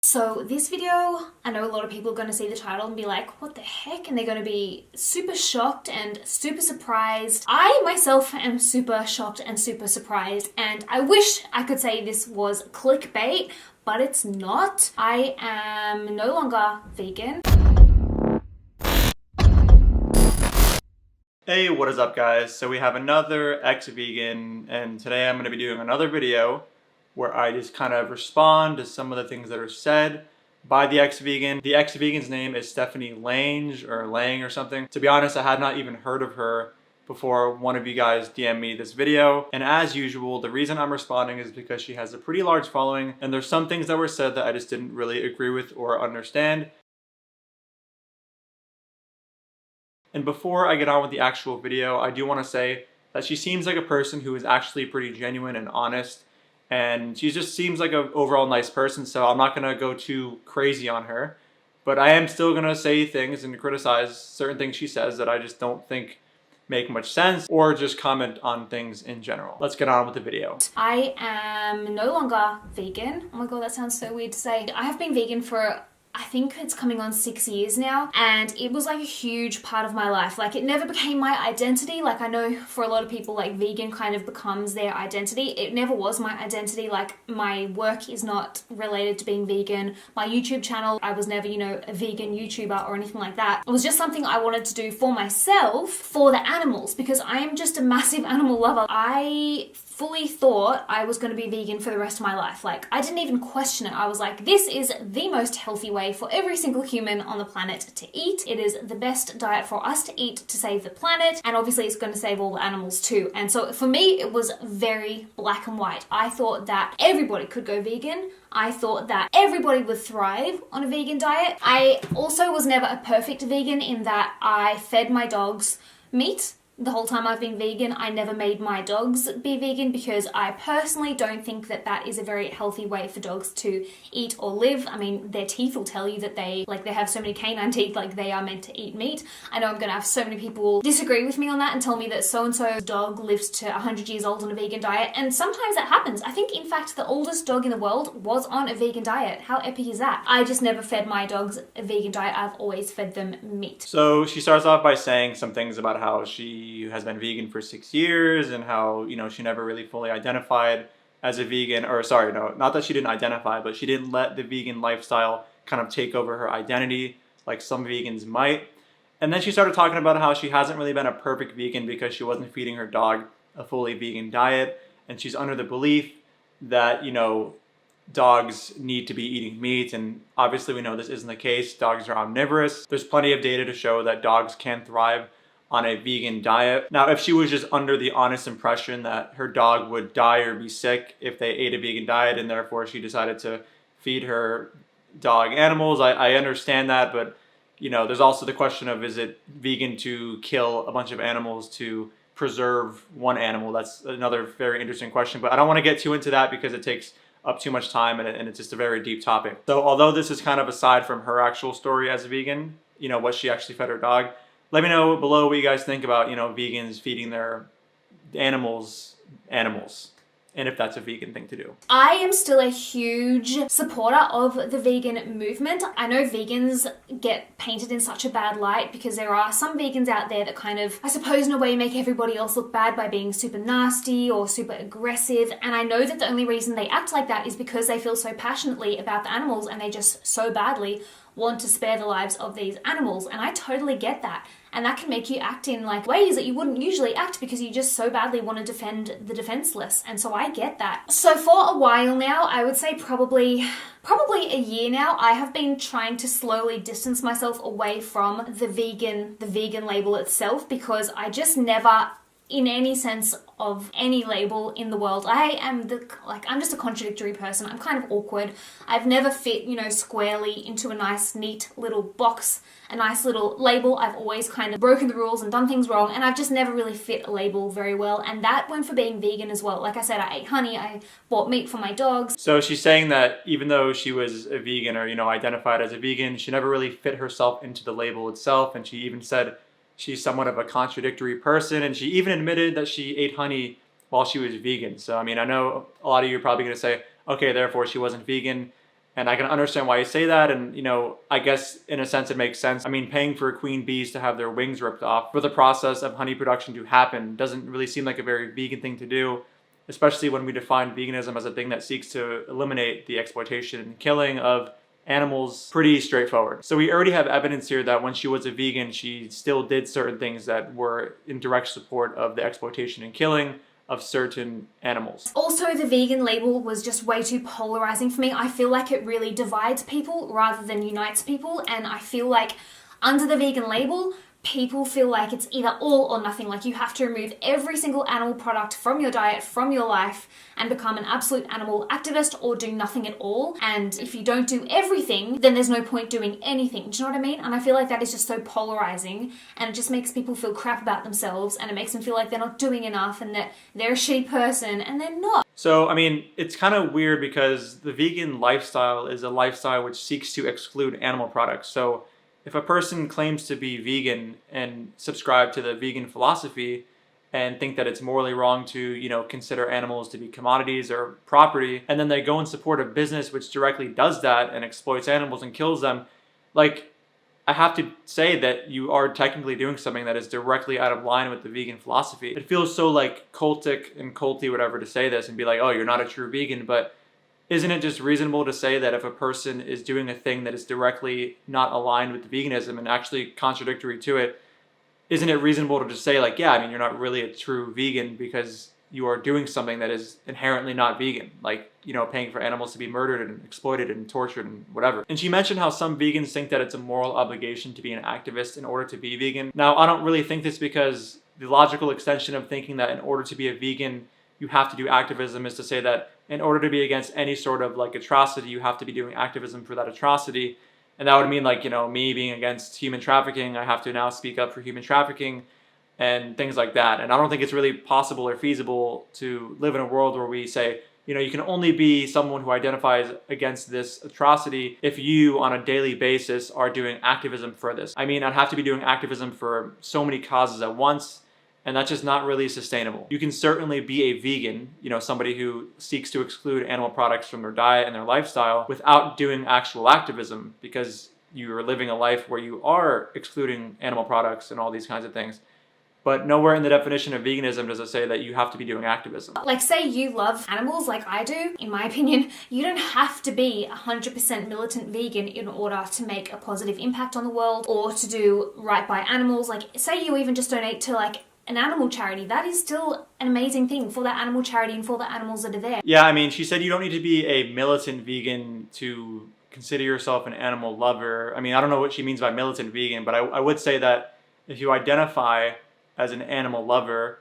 So this video, I know a lot of people are going to see the title and be like, what the heck? And they're going to be super shocked and super surprised. I myself am super shocked and super surprised, and I wish I could say this was clickbait, but it's not. I am no longer vegan. Hey, what is up guys? So we have another ex-vegan, and today I'm going to be doing another video where I just kind of respond to some of the things that are said by the ex-vegan. The ex-vegan's name is Stephanie Lange or Lang or something. To be honest, I had not even heard of her before one of you guys DM'd me this video. And as usual, the reason I'm responding is because she has a pretty large following, and there's some things that were said that I just didn't really agree with or understand. And before I get on with the actual video, I do want to say that she seems like a person who is actually pretty genuine and honest, and she just seems like an overall nice person, so I'm not going to go too crazy on her. But I am still going to say things and criticize certain things she says that I just don't think make much sense, or just comment on things in general. Let's get on with the video. I am no longer vegan. Oh my god, that sounds so weird to say. I have been vegan for, I think it's coming on 6 years now, and it was like a huge part of my life. Like, it never became my identity. Like, I know for a lot of people, like, vegan kind of becomes their identity. It never was my identity. Like, my work is not related to being vegan. My YouTube channel, I was never, you know, a vegan YouTuber or anything like that. It was just something I wanted to do for myself, for the animals, because I am just a massive animal lover. I fully thought I was going to be vegan for the rest of my life. Like, I didn't even question it. I was like, this is the most healthy way for every single human on the planet to eat. It is the best diet for us to eat to save the planet, and obviously it's going to save all the animals too. And so for me, it was very black and white. I thought that everybody could go vegan. I thought that everybody would thrive on a vegan diet. I also was never a perfect vegan in that I fed my dogs meat. The whole time I've been vegan, I never made my dogs be vegan because I personally don't think that that is a very healthy way for dogs to eat or live. I mean, their teeth will tell you that they have so many canine teeth, like they are meant to eat meat. I know I'm gonna have so many people disagree with me on that and tell me that so-and-so's dog lives to 100 years old on a vegan diet, and sometimes that happens. I think, in fact, the oldest dog in the world was on a vegan diet. How epic is that? I just never fed my dogs a vegan diet. I've always fed them meat. So she starts off by saying some things about how she has been vegan for 6 years and how, you know, she never really fully identified as a vegan, or sorry, no, not that she didn't identify, but she didn't let the vegan lifestyle kind of take over her identity like some vegans might. And then she started talking about how she hasn't really been a perfect vegan because she wasn't feeding her dog a fully vegan diet, and she's under the belief that, you know, dogs need to be eating meat, and obviously we know this isn't the case. Dogs are omnivorous. There's plenty of data to show that dogs can thrive on a vegan diet. Now, if she was just under the honest impression that her dog would die or be sick if they ate a vegan diet, and therefore she decided to feed her dog animals, I understand that, but, you know, there's also the question of, is it vegan to kill a bunch of animals to preserve one animal? That's another very interesting question, but I don't want to get too into that because it takes up too much time, and it's just a very deep topic. So although this is kind of aside from her actual story as a vegan, you know, what she actually fed her dog, let me know below what you guys think about, you know, vegans feeding their animals, and if that's a vegan thing to do. I am still a huge supporter of the vegan movement. I know vegans get painted in such a bad light because there are some vegans out there that kind of, I suppose in a way, make everybody else look bad by being super nasty or super aggressive. And I know that the only reason they act like that is because they feel so passionately about the animals, and they just so badly want to spare the lives of these animals. And I totally get that. And that can make you act in like ways that you wouldn't usually act because you just so badly want to defend the defenseless. And so I get that. So for a while now, I would say probably a year now, I have been trying to slowly distance myself away from the vegan label itself, because I just never, in any sense of any label in the world, I'm just a contradictory person. I'm kind of awkward. I've never fit, you know, squarely into a nice, neat little box, a nice little label. I've always kind of broken the rules and done things wrong, and I've just never really fit a label very well. And that went for being vegan as well. Like I said, I ate honey, I bought meat for my dogs. So she's saying that even though she was a vegan, or, you know, identified as a vegan, she never really fit herself into the label itself, and she even said she's somewhat of a contradictory person, and she even admitted that she ate honey while she was vegan. So, I mean, I know a lot of you are probably going to say, okay, therefore she wasn't vegan. And I can understand why you say that, and I guess in a sense it makes sense. I mean, paying for queen bees to have their wings ripped off for the process of honey production to happen doesn't really seem like a very vegan thing to do, especially when we define veganism as a thing that seeks to eliminate the exploitation and killing of animals. Pretty straightforward. So we already have evidence here that when she was a vegan, she still did certain things that were in direct support of the exploitation and killing of certain animals. Also, the vegan label was just way too polarizing for me. I feel like it really divides people rather than unites people, and I feel like under the vegan label, people feel like it's either all or nothing. Like you have to remove every single animal product from your diet, from your life, and become an absolute animal activist or do nothing at all. And if you don't do everything, then there's no point doing anything. Do you know what I mean? And I feel like that is just so polarizing, and it just makes people feel crap about themselves, and it makes them feel like they're not doing enough and that they're a shitty person, and they're not. So, I mean, it's kind of weird because the vegan lifestyle is a lifestyle which seeks to exclude animal products. So if a person claims to be vegan and subscribe to the vegan philosophy and think that it's morally wrong to, consider animals to be commodities or property, and then they go and support a business which directly does that and exploits animals and kills them, like, I have to say that you are technically doing something that is directly out of line with the vegan philosophy. It feels so like cultic and culty, whatever, to say this and be like, oh, you're not a true vegan, but isn't it just reasonable to say that if a person is doing a thing that is directly not aligned with veganism and actually contradictory to it, isn't it reasonable to just say like, yeah, I mean, you're not really a true vegan because you are doing something that is inherently not vegan, like, paying for animals to be murdered and exploited and tortured and whatever. And she mentioned how some vegans think that it's a moral obligation to be an activist in order to be vegan. Now, I don't really think this, because the logical extension of thinking that in order to be a vegan, you have to do activism is to say that in order to be against any sort of like atrocity, you have to be doing activism for that atrocity. And that would mean like, me being against human trafficking, I have to now speak up for human trafficking and things like that. And I don't think it's really possible or feasible to live in a world where we say, you can only be someone who identifies against this atrocity if you on a daily basis are doing activism for this. I mean, I'd have to be doing activism for so many causes at once, and that's just not really sustainable. You can certainly be a vegan, somebody who seeks to exclude animal products from their diet and their lifestyle without doing actual activism, because you are living a life where you are excluding animal products and all these kinds of things. But nowhere in the definition of veganism does it say that you have to be doing activism. Like, say you love animals like I do, in my opinion, you don't have to be 100% militant vegan in order to make a positive impact on the world or to do right by animals. Like, say you even just donate to like an animal charity. That is still an amazing thing for that animal charity and for the animals that are there. Yeah, I mean, she said you don't need to be a militant vegan to consider yourself an animal lover. I mean, I don't know what she means by militant vegan, but I would say that if you identify as an animal lover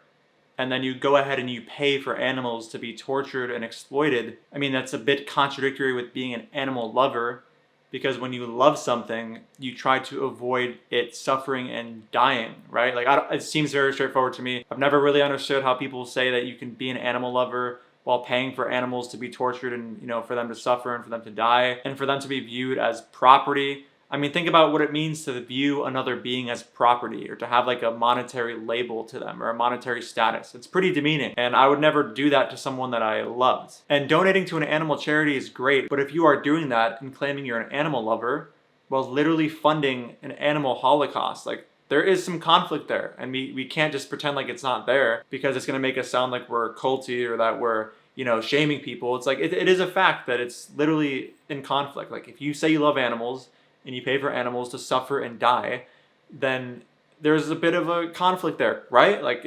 and then you go ahead and you pay for animals to be tortured and exploited, I mean, that's a bit contradictory with being an animal lover, because when you love something, you try to avoid it suffering and dying, right? Like, it seems very straightforward to me. I've never really understood how people say that you can be an animal lover while paying for animals to be tortured and, for them to suffer and for them to die and for them to be viewed as property. I mean, think about what it means to view another being as property or to have like a monetary label to them or a monetary status. It's pretty demeaning, and I would never do that to someone that I loved. And donating to an animal charity is great, but if you are doing that and claiming you're an animal lover while literally funding an animal holocaust, like, there is some conflict there, and we can't just pretend like it's not there because it's going to make us sound like we're culty or that we're, shaming people. It's like, it is a fact that it's literally in conflict. Like, if you say you love animals and you pay for animals to suffer and die, then there's a bit of a conflict there, right? Like,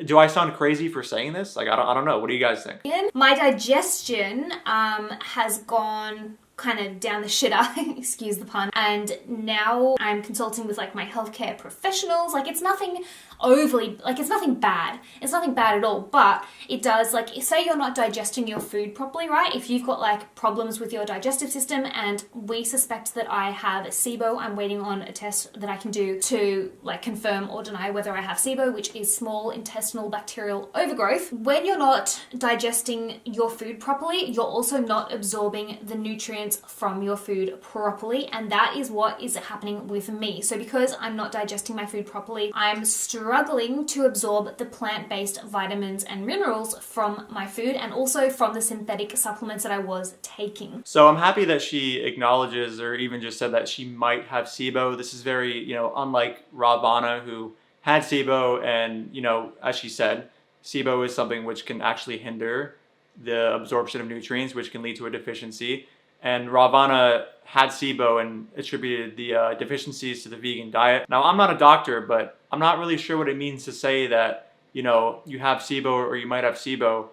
do I sound crazy for saying this? Like, I don't know. What do you guys think? My digestion has gone kind of down the shitter, excuse the pun, and now I'm consulting with like my healthcare professionals. Like, it's nothing overly, like, it's nothing bad. It's nothing bad at all, but it does, like, say you're not digesting your food properly, right? If you've got like problems with your digestive system, and we suspect that I have SIBO, I'm waiting on a test that I can do to like confirm or deny whether I have SIBO, which is small intestinal bacterial overgrowth. When you're not digesting your food properly, you're also not absorbing the nutrients from your food properly, and that is what is happening with me. So because I'm not digesting my food properly, I'm struggling struggling to absorb the plant-based vitamins and minerals from my food and also from the synthetic supplements that I was taking. So I'm happy that she acknowledges or even just said that she might have SIBO. This is very, unlike Ravana, who had SIBO, and, as she said, SIBO is something which can actually hinder the absorption of nutrients, which can lead to a deficiency. And Ravana had SIBO and attributed the deficiencies to the vegan diet. Now, I'm not a doctor, but I'm not really sure what it means to say that, you have SIBO or you might have SIBO,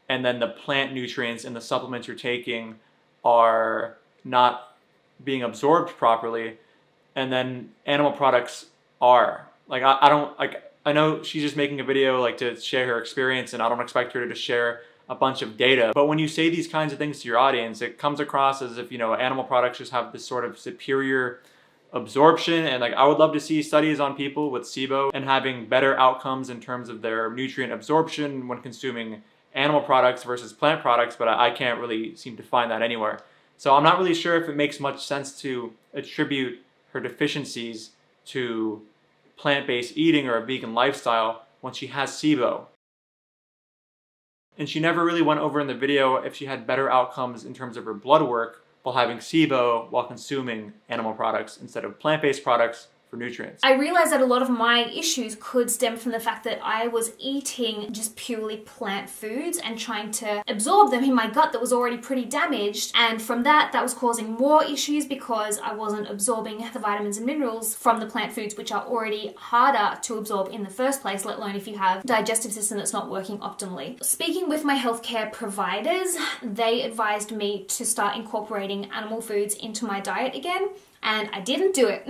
and then the plant nutrients in the supplements you're taking are not being absorbed properly, and then animal products are. Like, I know she's just making a video to share her experience, and I don't expect her to just share a bunch of data. But when you say these kinds of things to your audience, it comes across as if, animal products just have this sort of superior absorption. And I would love to see studies on people with SIBO and having better outcomes in terms of their nutrient absorption when consuming animal products versus plant products, but I can't really seem to find that anywhere. So I'm not really sure if it makes much sense to attribute her deficiencies to plant-based eating or a vegan lifestyle when she has SIBO. And she never really went over in the video if she had better outcomes in terms of her blood work while having SIBO while consuming animal products instead of plant-based products for nutrients. I realized that a lot of my issues could stem from the fact that I was eating just purely plant foods and trying to absorb them in my gut that was already pretty damaged. And from that was causing more issues because I wasn't absorbing the vitamins and minerals from the plant foods, which are already harder to absorb in the first place, let alone if you have a digestive system that's not working optimally. Speaking with my healthcare providers, they advised me to start incorporating animal foods into my diet again. And I didn't do it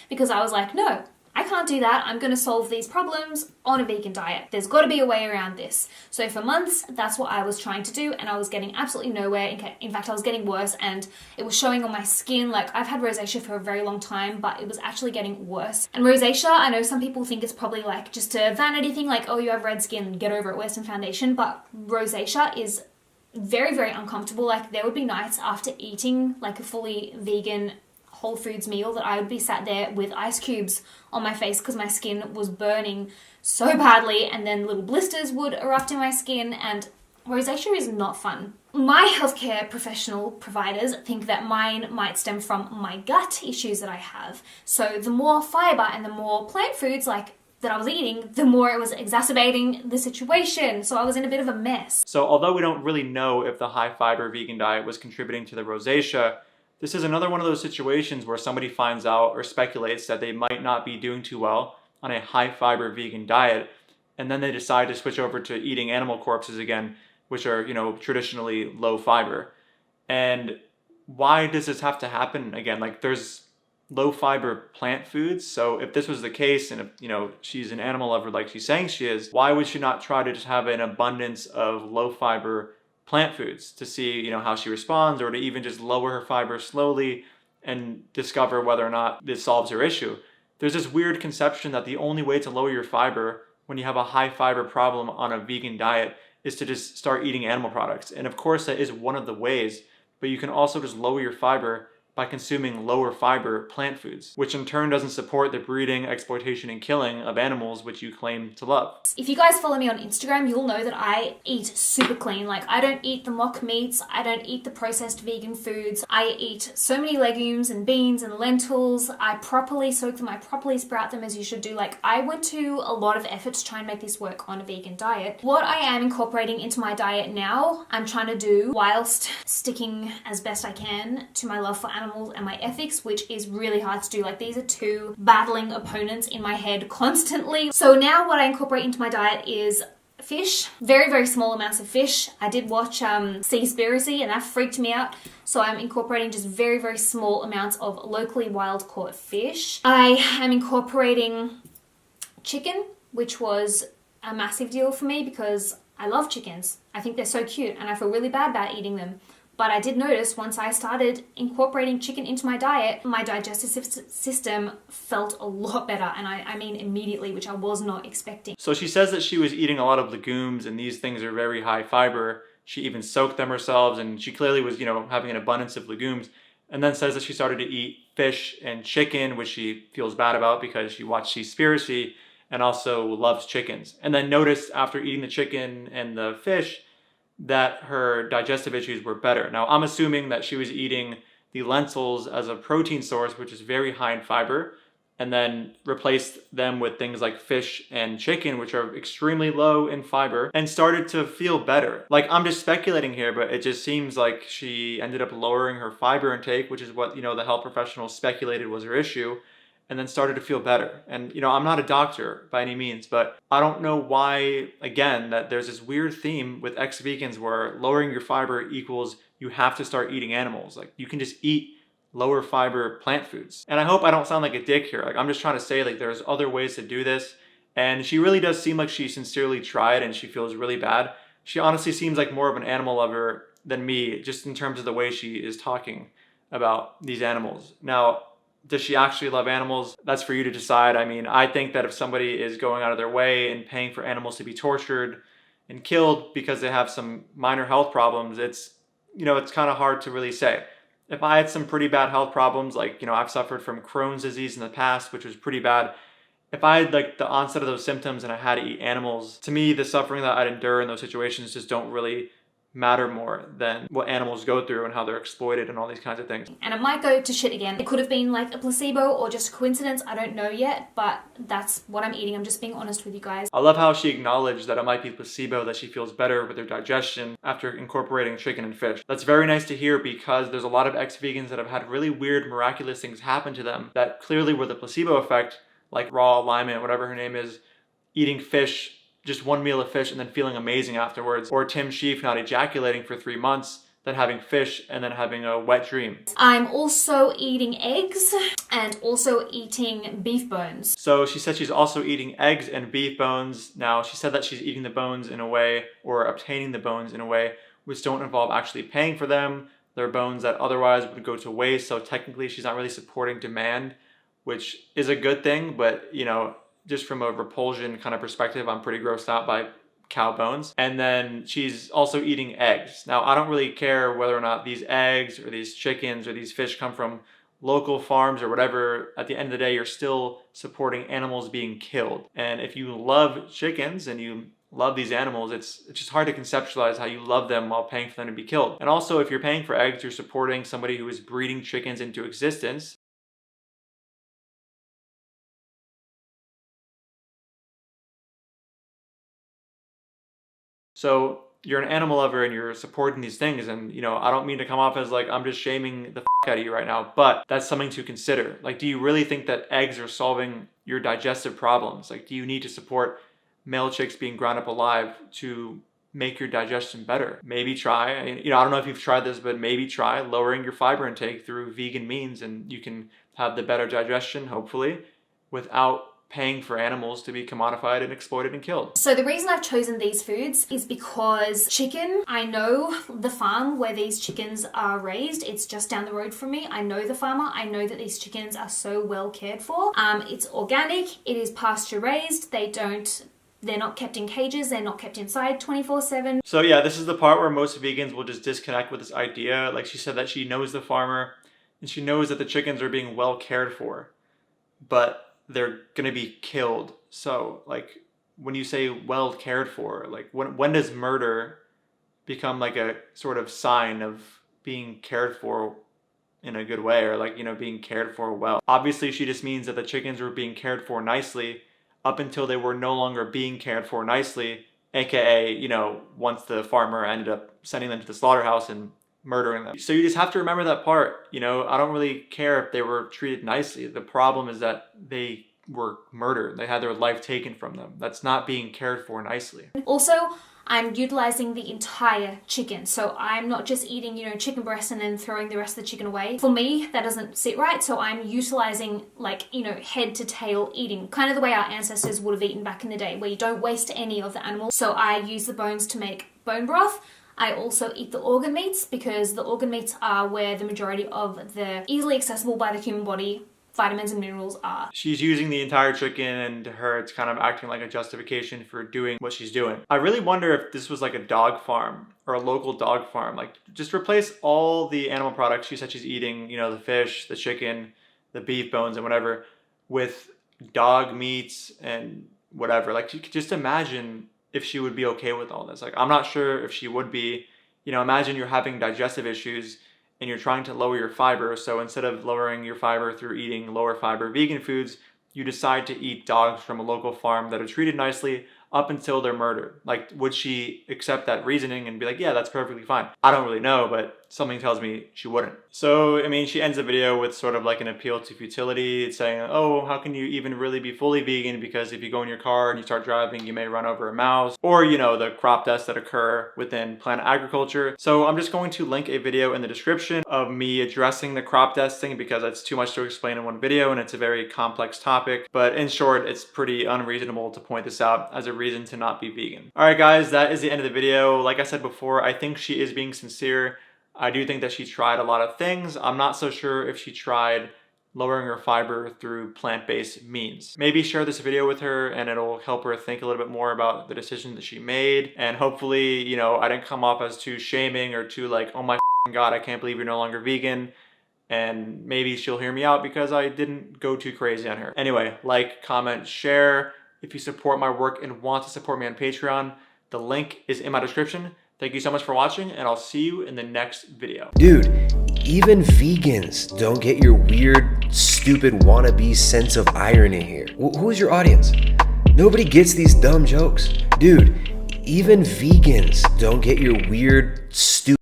because I was like, no, I can't do that. I'm going to solve these problems on a vegan diet. There's got to be a way around this. So for months, that's what I was trying to do, and I was getting absolutely nowhere. In fact, I was getting worse, and it was showing on my skin. I've had rosacea for a very long time, but it was actually getting worse. And rosacea, I know some people think it's probably just a vanity thing, oh, you have red skin, get over it, wear some foundation. But rosacea is very, very uncomfortable. There would be nights after eating a fully vegan whole foods meal that I would be sat there with ice cubes on my face because my skin was burning so badly, and then little blisters would erupt in my skin, and rosacea is not fun. My healthcare professional providers think that mine might stem from my gut issues that I have. So the more fiber and the more plant foods that I was eating, the more it was exacerbating the situation. So I was in a bit of a mess. So although we don't really know if the high fiber vegan diet was contributing to the rosacea, this is another one of those situations where somebody finds out or speculates that they might not be doing too well on a high fiber vegan diet, and then they decide to switch over to eating animal corpses again, which are, traditionally low fiber. And why does this have to happen again? There's low fiber plant foods. So if this was the case, and if, she's an animal lover like she's saying she is, why would she not try to just have an abundance of low fiber plant foods to see, how she responds, or to even just lower her fiber slowly and discover whether or not this solves her issue? There's this weird conception that the only way to lower your fiber when you have a high fiber problem on a vegan diet is to just start eating animal products. And of course that is one of the ways, but you can also just lower your fiber by consuming lower fiber plant foods, which in turn doesn't support the breeding, exploitation, and killing of animals which you claim to love. If you guys follow me on Instagram, you'll know that I eat super clean. I don't eat the mock meats, I don't eat the processed vegan foods. I eat so many legumes and beans and lentils. I properly soak them, I properly sprout them as you should do. I went to a lot of effort to try and make this work on a vegan diet. What I am incorporating into my diet now, I'm trying to do whilst sticking as best I can to my love for animals and my ethics, which is really hard to do. These are two battling opponents in my head constantly. So now what I incorporate into my diet is fish, very, very small amounts of fish. I did watch Seaspiracy and that freaked me out. So I'm incorporating just very, very small amounts of locally wild caught fish. I am incorporating chicken, which was a massive deal for me because I love chickens. I think they're so cute and I feel really bad about eating them. But I did notice once I started incorporating chicken into my diet, my digestive system felt a lot better. And I mean immediately, which I was not expecting. So she says that she was eating a lot of legumes and these things are very high fiber. She even soaked them herself and she clearly was, having an abundance of legumes. And then says that she started to eat fish and chicken, which she feels bad about because she watched Seaspiracy. and also loves chickens. And then noticed after eating the chicken and the fish that her digestive issues were better. Now, I'm assuming that she was eating the lentils as a protein source, which is very high in fiber, and then replaced them with things like fish and chicken, which are extremely low in fiber, and started to feel better. Like, I'm just speculating here, but it just seems like she ended up lowering her fiber intake, which is what, the health professionals speculated was her issue, and then started to feel better. And, I'm not a doctor by any means, but I don't know why, again, that there's this weird theme with ex-vegans where lowering your fiber equals you have to start eating animals. Like, you can just eat lower fiber plant foods. And I hope I don't sound like a dick here. Like, I'm just trying to say, like, there's other ways to do this. And she really does seem like she sincerely tried and she feels really bad. She honestly seems like more of an animal lover than me, just in terms of the way she is talking about these animals. Now, does she actually love animals? That's for you to decide. I mean, I think that if somebody is going out of their way and paying for animals to be tortured and killed because they have some minor health problems, it's kind of hard to really say. If I had some pretty bad health problems, like, I've suffered from Crohn's disease in the past, which was pretty bad. If I had like the onset of those symptoms and I had to eat animals, to me, the suffering that I'd endure in those situations just don't really matter more than what animals go through and how they're exploited and all these kinds of things. And it might go to shit again. It could have been like a placebo or just a coincidence. I don't know yet, but that's what I'm eating. I'm just being honest with you guys. I love how she acknowledged that it might be placebo, that she feels better with her digestion after incorporating chicken and fish. That's very nice to hear, because there's a lot of ex-vegans that have had really weird, miraculous things happen to them that clearly were the placebo effect, like raw alignment, whatever her name is, eating fish, just one meal of fish and then feeling amazing afterwards, or Tim Sheaf not ejaculating for 3 months, then having fish and then having a wet dream. I'm also eating eggs and also eating beef bones. So she said she's also eating eggs and beef bones. Now, she said that she's eating the bones in a way, or obtaining the bones in a way, which don't involve actually paying for them. They're bones that otherwise would go to waste, so technically she's not really supporting demand, which is a good thing, but just from a repulsion kind of perspective, I'm pretty grossed out by cow bones. And then she's also eating eggs. Now, I don't really care whether or not these eggs or these chickens or these fish come from local farms or whatever. At the end of the day, you're still supporting animals being killed. And if you love chickens and you love these animals, it's just hard to conceptualize how you love them while paying for them to be killed. And also, if you're paying for eggs, you're supporting somebody who is breeding chickens into existence. So you're an animal lover and you're supporting these things, and I don't mean to come off as like I'm just shaming the out of you right now, but that's something to consider. Like, do you really think that eggs are solving your digestive problems? Like, do you need to support male chicks being ground up alive to make your digestion better? Maybe try, I don't know if you've tried this, but maybe try lowering your fiber intake through vegan means, and you can have the better digestion, hopefully, without paying for animals to be commodified and exploited and killed. So the reason I've chosen these foods is because chicken, I know the farm where these chickens are raised. It's just down the road from me. I know the farmer. I know that these chickens are so well cared for. It's organic. It is pasture raised. They're not kept in cages. They're not kept inside 24/7. So yeah, this is the part where most vegans will just disconnect with this idea. Like, she said that she knows the farmer and she knows that the chickens are being well cared for, but they're gonna be killed. So like, when you say well cared for, like when does murder become like a sort of sign of being cared for in a good way, or like, being cared for well? Obviously she just means that the chickens were being cared for nicely up until they were no longer being cared for nicely, aka, once the farmer ended up sending them to the slaughterhouse and murdering them. So you just have to remember that part. I don't really care if they were treated nicely. The problem is that they were murdered. They had their life taken from them. That's not being cared for nicely. Also, I'm utilizing the entire chicken. So I'm not just eating, chicken breast and then throwing the rest of the chicken away. For me, that doesn't sit right. So I'm utilizing head to tail eating, kind of the way our ancestors would have eaten back in the day, where you don't waste any of the animal. So I use the bones to make bone broth. I also eat the organ meats because the organ meats are where the majority of the easily accessible by the human body vitamins and minerals are. She's using the entire chicken, and to her it's kind of acting like a justification for doing what she's doing. I really wonder if this was like a dog farm or a local dog farm. Like, just replace all the animal products she said she's eating, the fish, the chicken, the beef bones and whatever, with dog meats and whatever. Like, you could just imagine if she would be okay with all this. Like, I'm not sure if she would be. You know, imagine you're having digestive issues and you're trying to lower your fiber. So instead of lowering your fiber through eating lower fiber vegan foods, you decide to eat dogs from a local farm that are treated nicely up until they're murdered. Like, would she accept that reasoning and be like, yeah, that's perfectly fine? I don't really know, but something tells me she wouldn't. So, I mean, she ends the video with sort of like an appeal to futility. It's saying, oh, how can you even really be fully vegan? Because if you go in your car and you start driving, you may run over a mouse. Or, you know, the crop deaths that occur within plant agriculture. So I'm just going to link a video in the description of me addressing the crop deaths thing, because it's too much to explain in one video and it's a very complex topic. But in short, it's pretty unreasonable to point this out as a reason to not be vegan. All right, guys, that is the end of the video. Like I said before, I think she is being sincere. I do think that she tried a lot of things. I'm not so sure if she tried lowering her fiber through plant-based means. Maybe share this video with her and it'll help her think a little bit more about the decision that she made. And hopefully, you know, I didn't come off as too shaming or too like, oh my God, I can't believe you're no longer vegan. And maybe she'll hear me out because I didn't go too crazy on her. Anyway, like, comment, share. If you support my work and want to support me on Patreon, the link is in my description. Thank you so much for watching, and I'll see you in the next video. Dude, even vegans don't get your weird, stupid wannabe sense of irony here. Who's your audience? Nobody gets these dumb jokes. Dude, even vegans don't get your weird, stupid